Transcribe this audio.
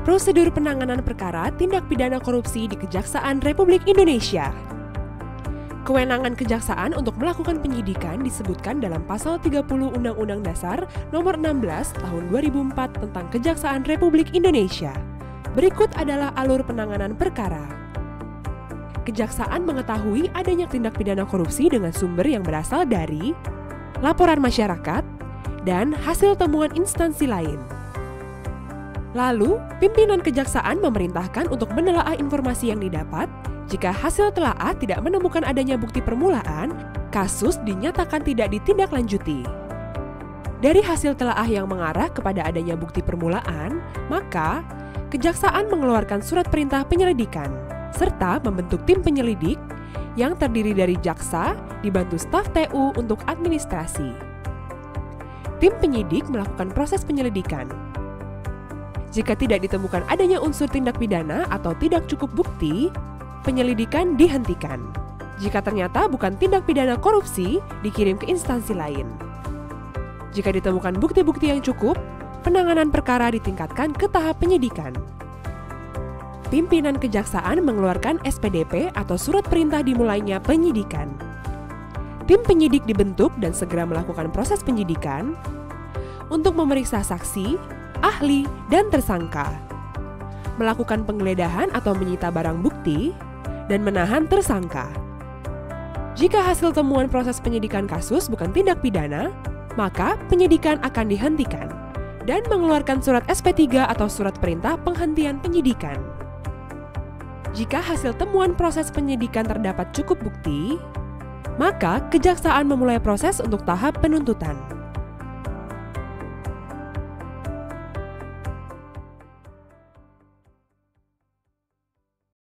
Prosedur penanganan perkara tindak pidana korupsi di Kejaksaan Republik Indonesia. Kewenangan kejaksaan untuk melakukan penyidikan disebutkan dalam Pasal 30 Undang-Undang Dasar Nomor 16 Tahun 2004 tentang Kejaksaan Republik Indonesia. Berikut adalah alur penanganan perkara. Kejaksaan mengetahui adanya tindak pidana korupsi dengan sumber yang berasal dari laporan masyarakat dan hasil temuan instansi lain. Lalu, pimpinan kejaksaan memerintahkan untuk menelaah informasi yang didapat. Jika hasil telaah tidak menemukan adanya bukti permulaan, kasus dinyatakan tidak ditindaklanjuti. Dari hasil telaah yang mengarah kepada adanya bukti permulaan, maka kejaksaan mengeluarkan surat perintah penyelidikan, serta membentuk tim penyelidik yang terdiri dari jaksa dibantu staf TU untuk administrasi. Tim penyidik melakukan proses penyelidikan. Jika tidak ditemukan adanya unsur tindak pidana atau tidak cukup bukti, penyelidikan dihentikan. Jika ternyata bukan tindak pidana korupsi, dikirim ke instansi lain. Jika ditemukan bukti-bukti yang cukup, penanganan perkara ditingkatkan ke tahap penyidikan. Pimpinan kejaksaan mengeluarkan SPDP atau surat perintah dimulainya penyidikan. Tim penyidik dibentuk dan segera melakukan proses penyidikan untuk memeriksa saksi, ahli, dan tersangka, melakukan penggeledahan atau menyita barang bukti, dan menahan tersangka. Jika hasil temuan proses penyidikan kasus bukan tindak pidana, maka penyidikan akan dihentikan dan mengeluarkan surat SP3 atau surat perintah penghentian penyidikan. Jika hasil temuan proses penyidikan terdapat cukup bukti, maka kejaksaan memulai proses untuk tahap penuntutan.